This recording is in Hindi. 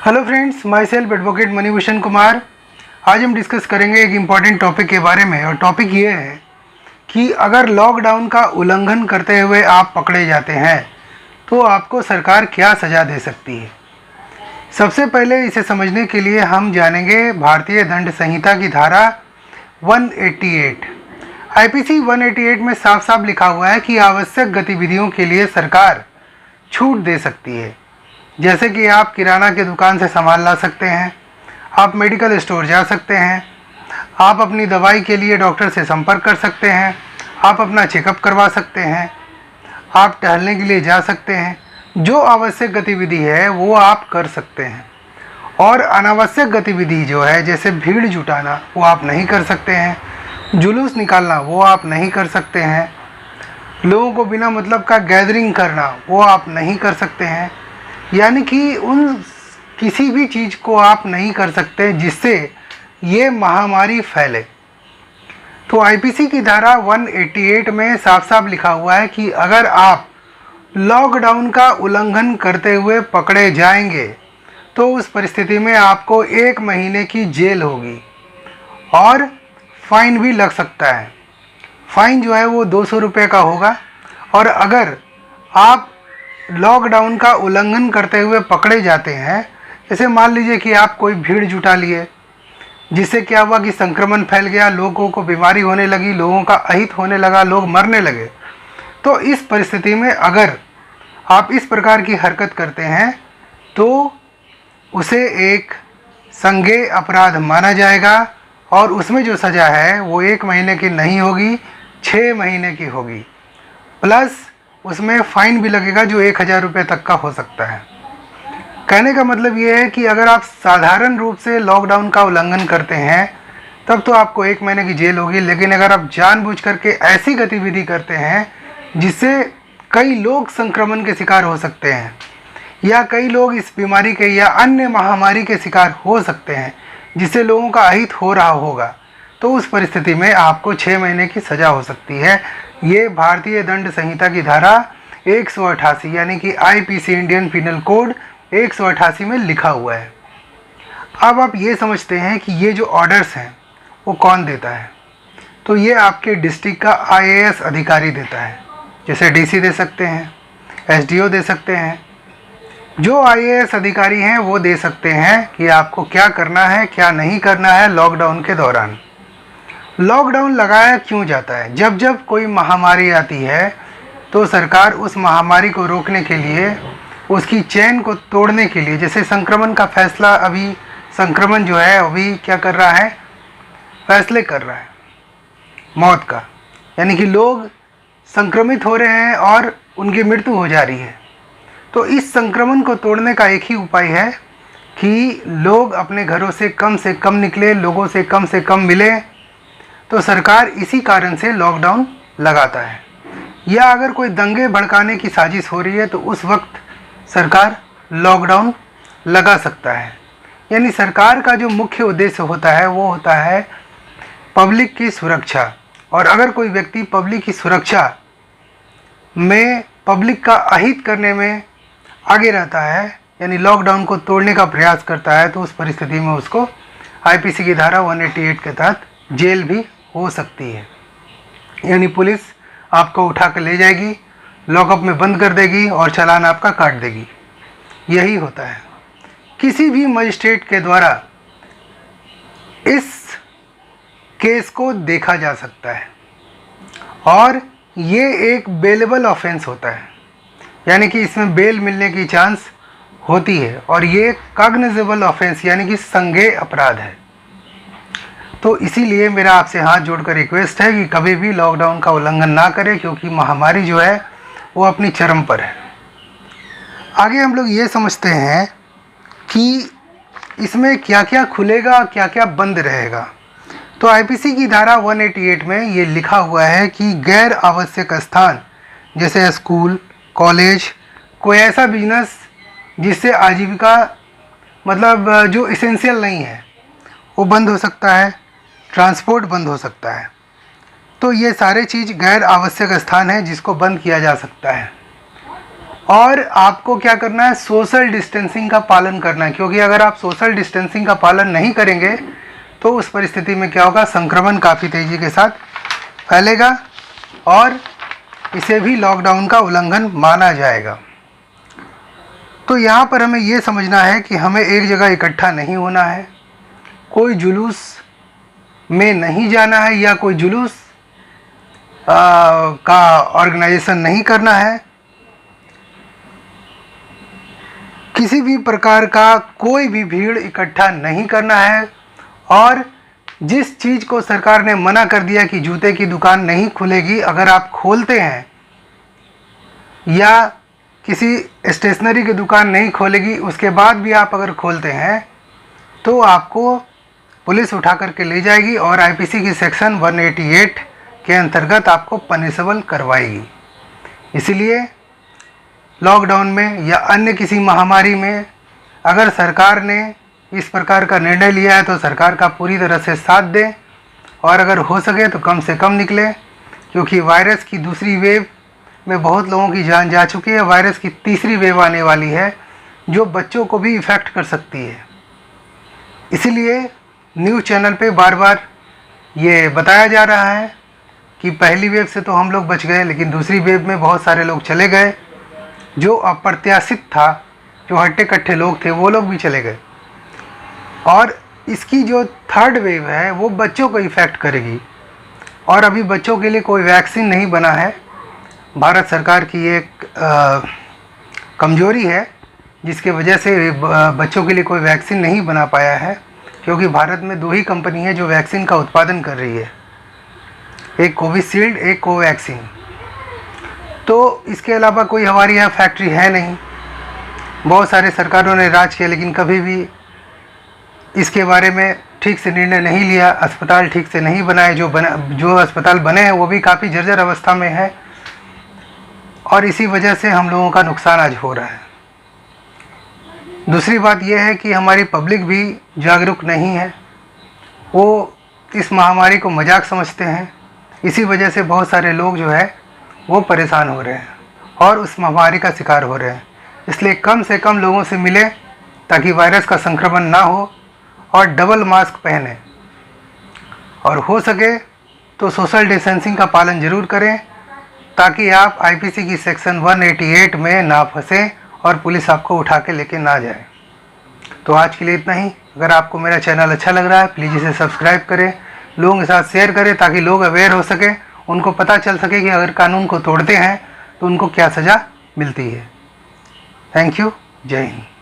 Hello friends, my self advocate Manibhushan Kumar. आज हम डिस्कस करेंगे एक इम्पॉर्टेंट टॉपिक के बारे में, और टॉपिक ये है कि अगर लॉकडाउन का उल्लंघन करते हुए आप पकड़े जाते हैं तो आपको सरकार क्या सज़ा दे सकती है। सबसे पहले इसे समझने के लिए हम जानेंगे भारतीय दंड संहिता की धारा 188। आईपीसी 188 में साफ साफ लिखा हुआ है कि आवश्यक गतिविधियों के लिए सरकार छूट दे सकती है, जैसे कि आप किराना की दुकान से सामान ला सकते हैं, आप मेडिकल स्टोर जा सकते हैं, आप अपनी दवाई के लिए डॉक्टर से संपर्क कर सकते हैं, आप अपना चेकअप करवा सकते हैं, आप टहलने के लिए जा सकते हैं। जो आवश्यक गतिविधि है वो आप कर सकते हैं, और अनावश्यक गतिविधि जो है जैसे भीड़ जुटाना वो आप नहीं कर सकते हैं, जुलूस निकालना वो आप नहीं कर सकते हैं, लोगों को बिना मतलब का गैदरिंग करना वो आप नहीं कर सकते हैं। यानी कि उन किसी भी चीज़ को आप नहीं कर सकते जिससे ये महामारी फैले। तो आईपीसी की धारा 188 में साफ साफ लिखा हुआ है कि अगर आप लॉकडाउन का उल्लंघन करते हुए पकड़े जाएंगे तो उस परिस्थिति में आपको 1 महीने की जेल होगी और फाइन भी लग सकता है। फाइन जो है वो 200 रुपये का होगा। और अगर आप लॉकडाउन का उल्लंघन करते हुए पकड़े जाते हैं, जैसे मान लीजिए कि आप कोई भीड़ जुटा लिए, जिससे क्या हुआ कि संक्रमण फैल गया, लोगों को बीमारी होने लगी, लोगों का अहित होने लगा, लोग मरने लगे, तो इस परिस्थिति में अगर आप इस प्रकार की हरकत करते हैं तो उसे एक संज्ञेय अपराध माना जाएगा, और उसमें जो सज़ा है वो 1 महीने की नहीं होगी, 6 महीने की होगी, प्लस उसमें फ़ाइन भी लगेगा जो 1000 रुपये तक का हो सकता है। कहने का मतलब ये है कि अगर आप साधारण रूप से लॉकडाउन का उल्लंघन करते हैं तब तो आपको 1 महीने की जेल होगी, लेकिन अगर आप जानबूझ करके ऐसी गतिविधि करते हैं जिससे कई लोग संक्रमण के शिकार हो सकते हैं, या कई लोग इस बीमारी के या अन्य महामारी के शिकार हो सकते हैं जिससे लोगों का अहित हो रहा होगा, तो उस परिस्थिति में आपको 6 महीने की सज़ा हो सकती है। ये भारतीय दंड संहिता की धारा 188 यानी कि आईपीसी इंडियन पिनल कोड 188 में लिखा हुआ है। अब आप ये समझते हैं कि ये जो ऑर्डर्स हैं वो कौन देता है, तो ये आपके डिस्ट्रिक्ट का आईएएस अधिकारी देता है। जैसे डीसी दे सकते हैं, एसडीओ दे सकते हैं। जो आईएएस अधिकारी हैं वो दे सकते हैं कि आपको क्या करना है क्या नहीं करना है लॉकडाउन के दौरान। लॉकडाउन लगाया क्यों जाता है? जब जब कोई महामारी आती है तो सरकार उस महामारी को रोकने के लिए, उसकी चेन को तोड़ने के लिए, जैसे संक्रमण का फैसला, अभी संक्रमण जो है अभी क्या कर रहा है, फैसले कर रहा है मौत का, यानी कि लोग संक्रमित हो रहे हैं और उनकी मृत्यु हो जा रही है। तो इस संक्रमण को तोड़ने का एक ही उपाय है कि लोग अपने घरों से कम निकले, लोगों से कम मिले। तो सरकार इसी कारण से लॉकडाउन लगाता है। या अगर कोई दंगे भड़काने की साजिश हो रही है तो उस वक्त सरकार लॉकडाउन लगा सकता है। यानी सरकार का जो मुख्य उद्देश्य होता है वो होता है पब्लिक की सुरक्षा। और अगर कोई व्यक्ति पब्लिक की सुरक्षा में, पब्लिक का अहित करने में आगे रहता है, यानी लॉकडाउन को तोड़ने का प्रयास करता है, तो उस परिस्थिति में उसको आईपीसी की धारा 188 के तहत जेल भी हो सकती है। यानी पुलिस आपको उठा कर ले जाएगी, लॉकअप में बंद कर देगी और चालान आपका काट देगी। यही होता है। किसी भी मजिस्ट्रेट के द्वारा इस केस को देखा जा सकता है, और ये एक बेलेबल ऑफेंस होता है, यानी कि इसमें बेल मिलने की चांस होती है, और ये कॉग्निजेबल ऑफेंस यानी कि संज्ञेय अपराध है। तो इसीलिए मेरा आपसे हाथ जोड़कर रिक्वेस्ट है कि कभी भी लॉकडाउन का उल्लंघन ना करें, क्योंकि महामारी जो है वो अपनी चरम पर है। आगे हम लोग ये समझते हैं कि इसमें क्या क्या खुलेगा, क्या क्या बंद रहेगा। तो आईपीसी की धारा 188 में ये लिखा हुआ है कि गैर आवश्यक स्थान जैसे स्कूल, कॉलेज, कोई ऐसा बिजनेस जिससे आजीविका मतलब जो इसेंशियल नहीं है वो बंद हो सकता है, ट्रांसपोर्ट बंद हो सकता है। तो ये सारे चीज़ गैर आवश्यक स्थान है जिसको बंद किया जा सकता है। और आपको क्या करना है, सोशल डिस्टेंसिंग का पालन करना है, क्योंकि अगर आप सोशल डिस्टेंसिंग का पालन नहीं करेंगे तो उस परिस्थिति में क्या होगा, संक्रमण काफ़ी तेज़ी के साथ फैलेगा और इसे भी लॉकडाउन का उल्लंघन माना जाएगा। तो यहाँ पर हमें ये समझना है कि हमें एक जगह इकट्ठा नहीं होना है, कोई जुलूस में नहीं जाना है या कोई जुलूस का ऑर्गेनाइजेशन नहीं करना है, किसी भी प्रकार का कोई भी भीड़ इकट्ठा नहीं करना है। और जिस चीज़ को सरकार ने मना कर दिया कि जूते की दुकान नहीं खुलेगी, अगर आप खोलते हैं या किसी स्टेशनरी की दुकान नहीं खोलेगी उसके बाद भी आप अगर खोलते हैं तो आपको पुलिस उठा करके ले जाएगी और आईपीसी की सेक्शन 188 के अंतर्गत आपको पनिशेबल करवाएगी। इसीलिए लॉकडाउन में या अन्य किसी महामारी में अगर सरकार ने इस प्रकार का निर्णय लिया है तो सरकार का पूरी तरह से साथ दें और अगर हो सके तो कम से कम निकले, क्योंकि वायरस की दूसरी वेव में बहुत लोगों की जान जा चुकी है। वायरस की तीसरी वेव आने वाली है जो बच्चों को भी इफ़ेक्ट कर सकती है। इसीलिए न्यूज़ चैनल पे बार बार ये बताया जा रहा है कि पहली वेव से तो हम लोग बच गए, लेकिन दूसरी वेव में बहुत सारे लोग चले गए। जो अप्रत्याशित था, जो हट्टे कट्ठे लोग थे, वो लोग भी चले गए। और इसकी जो थर्ड वेव है वो बच्चों को इफ़ेक्ट करेगी और अभी बच्चों के लिए कोई वैक्सीन नहीं बना है। भारत सरकार की एक कमजोरी है जिसके वजह से बच्चों के लिए कोई वैक्सीन नहीं बना पाया है, क्योंकि भारत में 2 ही कंपनी है जो वैक्सीन का उत्पादन कर रही है, एक कोविशील्ड, एक कोवैक्सीन। तो इसके अलावा कोई हमारी यहाँ फैक्ट्री है नहीं। बहुत सारे सरकारों ने राज किया लेकिन कभी भी इसके बारे में ठीक से निर्णय नहीं लिया। अस्पताल ठीक से नहीं बनाए, जो अस्पताल बने हैं वो भी काफ़ी जर्जर अवस्था में है और इसी वजह से हम लोगों का नुकसान आज हो रहा है। दूसरी बात यह है कि हमारी पब्लिक भी जागरूक नहीं है, वो इस महामारी को मजाक समझते हैं। इसी वजह से बहुत सारे लोग जो है वो परेशान हो रहे हैं और उस महामारी का शिकार हो रहे हैं। इसलिए कम से कम लोगों से मिलें ताकि वायरस का संक्रमण ना हो और डबल मास्क पहने और हो सके तो सोशल डिस्टेंसिंग का पालन ज़रूर करें ताकि आप आईपीसी की सेक्शन 188 में ना फंसें और पुलिस आपको उठा के लेके ना जाए। तो आज के लिए इतना ही। अगर आपको मेरा चैनल अच्छा लग रहा है प्लीज़ इसे सब्सक्राइब करें, लोगों के साथ शेयर करें ताकि लोग अवेयर हो सके, उनको पता चल सके कि अगर कानून को तोड़ते हैं तो उनको क्या सज़ा मिलती है। Thank you. जय हिंद।